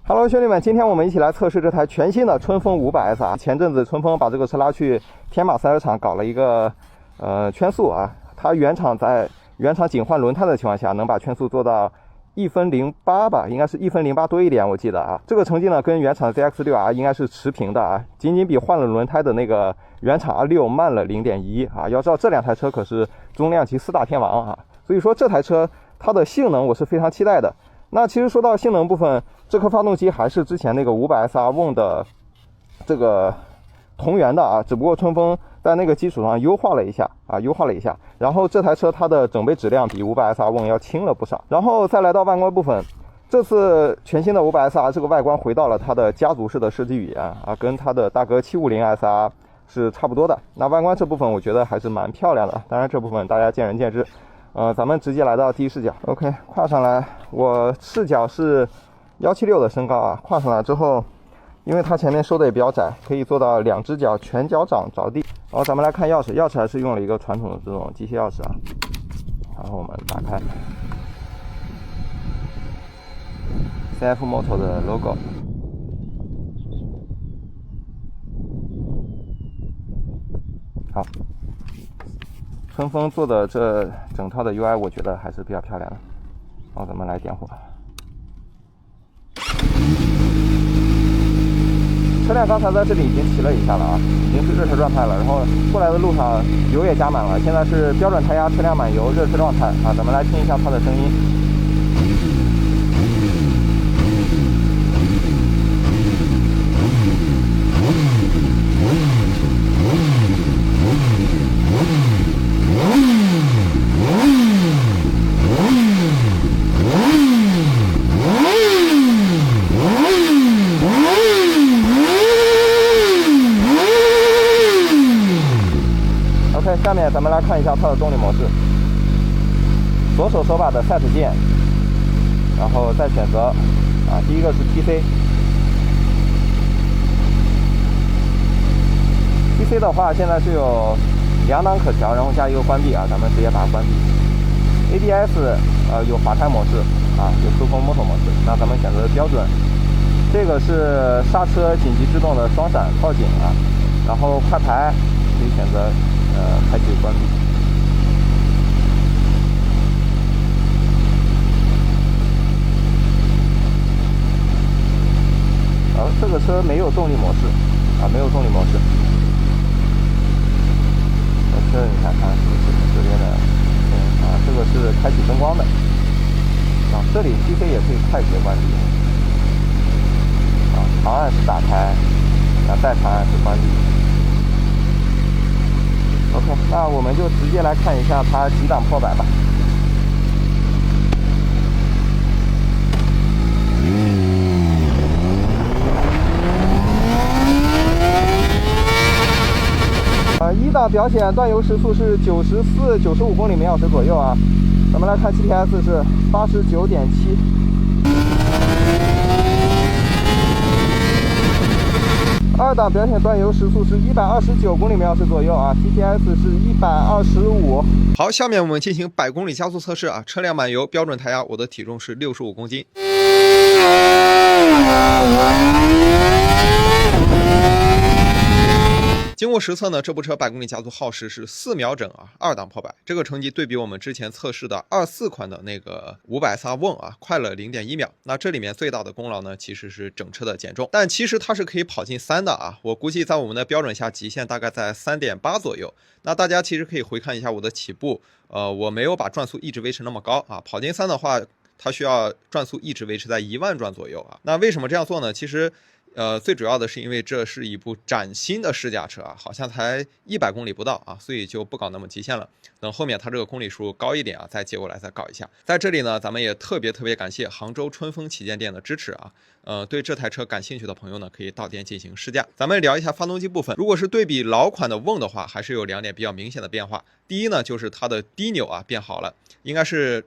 Hello， 兄弟们，今天我们一起来测试这台全新的春风500 SR。前阵子春风把这个车拉去天马赛车场搞了一个圈速啊，它原厂仅换轮胎的情况下，能把圈速做到1分08吧，应该是1分08多一点，我记得啊。这个成绩呢跟原厂的 ZX6R 应该是持平的啊，仅比换了轮胎的那个原厂 R6 慢了0.1啊。要知道这两台车可是中量级4大天王啊，所以说这台车它的性能我是非常期待的。那其实说到性能部分，这颗发动机还是之前那个500 SR Won 的这个同源的啊，只不过春风在那个基础上优化了一下。然后这台车它的整备质量比500 SR Won 要轻了不少。然后再来到外观部分，这次全新的500 SR 这个外观回到了它的家族式的设计语言啊，跟它的大哥750 SR 是差不多的。那外观这部分我觉得还是蛮漂亮的，当然这部分大家见仁见智。咱们直接来到第一视角 ，OK， 跨上来，我视角是176的身高啊，跨上来之后，因为它前面收的也比较窄，可以做到2只脚全脚掌着地。然后咱们来看钥匙，钥匙还是用了一个传统的这种机械钥匙啊。然后我们打开 CF Moto 的 logo。好。春风做的这整套的 UI 我觉得还是比较漂亮的。然后咱们来点火。车辆刚才在这里已经骑了一下了啊，已经是热车状态了。然后过来的路上油也加满了，现在是标准胎压车辆满油热车状态啊。咱们来听一下它的声音。下面咱们来看一下它的动力模式，左手手把的 Set 键，然后再选择啊，第一个是 TC 的话现在是有2档可调，然后加一个关闭啊，咱们直接把它关闭。ABS 有滑胎模式啊，有收风 Moto 模式，那咱们选择标准。这个是刹车紧急制动的双闪靠紧啊，然后快排可以选择开启关闭。这个车没有动力模式啊，没有动力模式。这你看看是不是这边的这个是开启灯光的啊，这里 TC 也可以快捷关闭啊，长按是打开，再长按是关闭。OK， 那我们就直接来看一下它几档破百吧。1档表显断油时速是94、95公里每小时左右啊。咱们来看 GTS 是89.7。2档表显断油时速是129公里每小时左右啊 ，TTS 是125。好，下面我们进行100公里加速测试啊，车辆满油，标准胎压，我的体重是65公斤。经过实测呢，这部车100公里加速耗时是4秒整啊，2档破百。这个成绩对比我们之前测试的24款的那个500 SR Won 啊，快了0.1秒。那这里面最大的功劳呢，其实是整车的减重，但其实它是可以跑进3的啊。我估计在我们的标准下极限大概在3.8左右。那大家其实可以回看一下我的起步，我没有把转速一直维持那么高啊，跑进3的话，它需要转速一直维持在1万转左右啊。那为什么这样做呢？其实最主要的是因为这是一部崭新的试驾车啊，好像才100公里不到啊，所以就不搞那么极限了。等后面它这个公里数高一点啊，再接过来再搞一下。在这里呢，咱们也特别感谢杭州春风旗舰店的支持啊。对这台车感兴趣的朋友呢，可以到店进行试驾。咱们聊一下发动机部分。如果是对比老款的 Won 的话，还是有2点比较明显的变化。第一呢，就是它的低扭啊变好了，应该是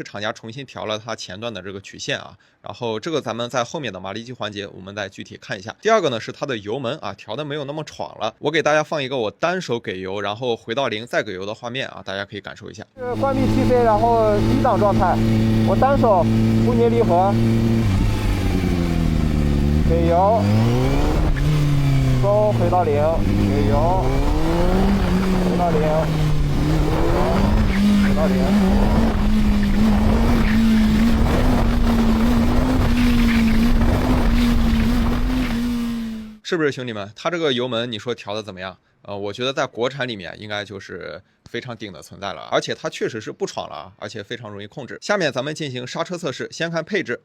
厂家重新调了它前段的这个曲线啊。然后这个咱们在后面的马力计环节我们再具体看一下。第二个呢是它的油门啊调的没有那么闯了。我给大家放一个我单手给油，然后回到0再给油的画面啊，大家可以感受一下。关闭 TC， 然后低档状态，我单手不捏离合。油，松回到零，给油，回到零，回到零。是不是兄弟们？它这个油门你说调的怎么样？我觉得在国产里面应该就是非常顶的存在了，而且它确实是不闯了，而且非常容易控制。下面咱们进行刹车测试，先看配置。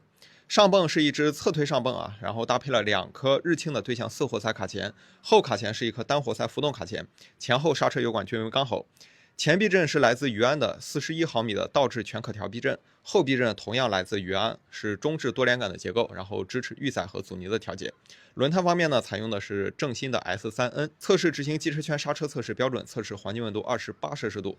上泵是一支侧推上泵啊，然后搭配了2颗日清的对向4活塞卡钳，后卡钳是一颗单活塞浮动卡钳，前后刹车油管均为钢喉。前避震是来自余安的41毫米的倒置全可调避震，后避震同样来自余安，是中置多连杆的结构，然后支持预载和阻尼的调节。轮胎方面呢，采用的是正新的 S3N。测试执行机车圈刹车测试标准，测试环境温度28摄氏度。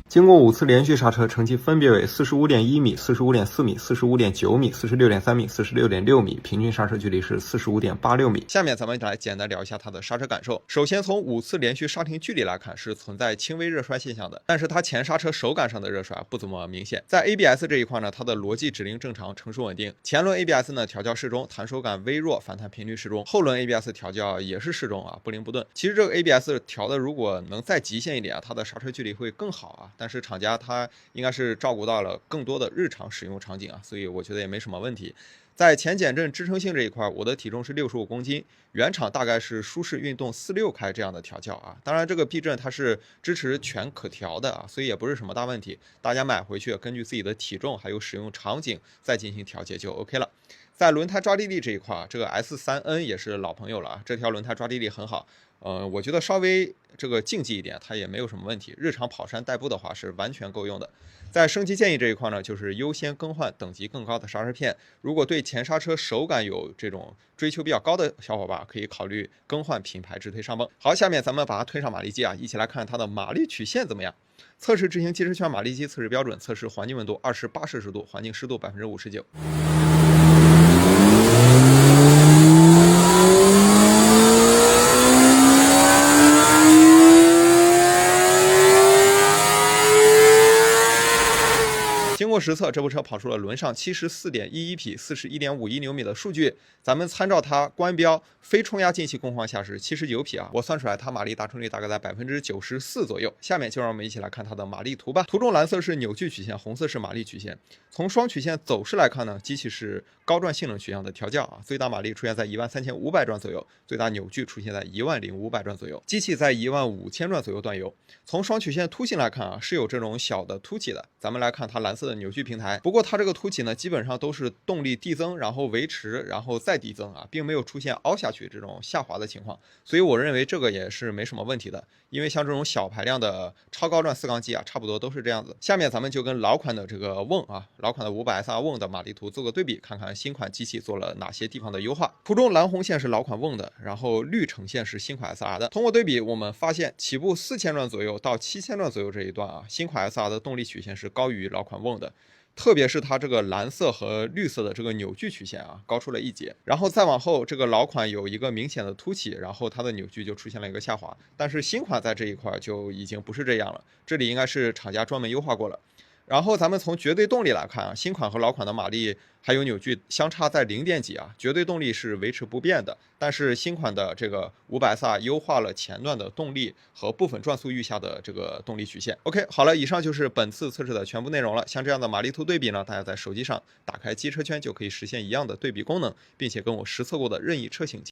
经过5次连续刹车，成绩分别为45.1米、45.4米、45.9米、46.3米、46.6米，平均刹车距离是45.86米。下面咱们来简单聊一下它的刹车感受。首先从5次连续刹停距离来看，是存在轻微热衰现象的，但是它前刹车手感上的热衰不怎么明显。在 ABS 这一块呢，它的逻辑指令正常，成熟稳定。前轮 ABS 呢调校适中，弹手感微弱，反弹频率适中。后轮 ABS 调校也是适中啊，不灵不顿。其实这个 ABS 调的如果能再极限一点啊，它的刹车距离会更好啊。但是厂家它应该是照顾到了更多的日常使用场景啊，所以我觉得也没什么问题。在前减震支撑性这一块，我的体重是65公斤，原厂大概是舒适运动46开这样的调教啊。当然这个避震它是支持全可调的啊，所以也不是什么大问题。大家买回去根据自己的体重还有使用场景再进行调节就 OK 了。在轮胎抓地力这一块，这个 S3N 也是老朋友了啊，这条轮胎抓地力很好。我觉得稍微这个竞技一点，它也没有什么问题。日常跑山代步的话是完全够用的。在升级建议这一块呢，就是优先更换等级更高的刹车片。如果对前刹车手感有这种追求比较高的小伙伴，可以考虑更换品牌直推上泵。好，下面咱们把它推上马力机啊，一起来看它的马力曲线怎么样。测试执行机车圈马力机测试标准，测试环境温度28摄氏度，环境湿度59%。经过实测，这部车跑出了轮上74.11匹、41.51牛米的数据。咱们参照它官标非冲压进气工况下是79匹啊，我算出来它马力达成率大概在94%左右。下面就让我们一起来看它的马力图吧。图中蓝色是扭矩曲线，红色是马力曲线。从双曲线走势来看呢，机器是高转性能取向的调教啊，最大马力出现在13500转左右，最大扭矩出现在10500转左右，机器在15000转左右段油。从双曲线凸性来看啊，是有这种小的凸起的。咱们来看它蓝色的扭矩平台，不过它这个凸起呢，基本上都是动力递增，然后维持，然后再递增啊，并没有出现凹下去这种下滑的情况，所以我认为这个也是没什么问题的。因为像这种小排量的超高转4缸机啊，差不多都是这样子。下面咱们就跟老款的这个瓮啊，老款的500SR瓮的马力图做个对比，看看新款机器做了哪些地方的优化。图中蓝红线是老款瓮的，然后绿橙线是新款 SR 的。通过对比，我们发现起步4000转左右到7000转左右这一段啊，新款 SR 的动力曲线是高于老款瓮的。特别是它这个蓝色和绿色的这个扭矩曲线啊，高出了一截。然后再往后，这个老款有一个明显的凸起，然后它的扭矩就出现了一个下滑。但是新款在这一块就已经不是这样了，这里应该是厂家专门优化过了。然后咱们从绝对动力来看啊，新款和老款的马力还有扭矩相差在0点几啊，绝对动力是维持不变的。但是新款的这个500SR优化了前段的动力和部分转速域下的这个动力曲线。OK， 好了，以上就是本次测试的全部内容了。像这样的马力图对比呢，大家在手机上打开机车圈就可以实现一样的对比功能，并且跟我实测过的任意车型。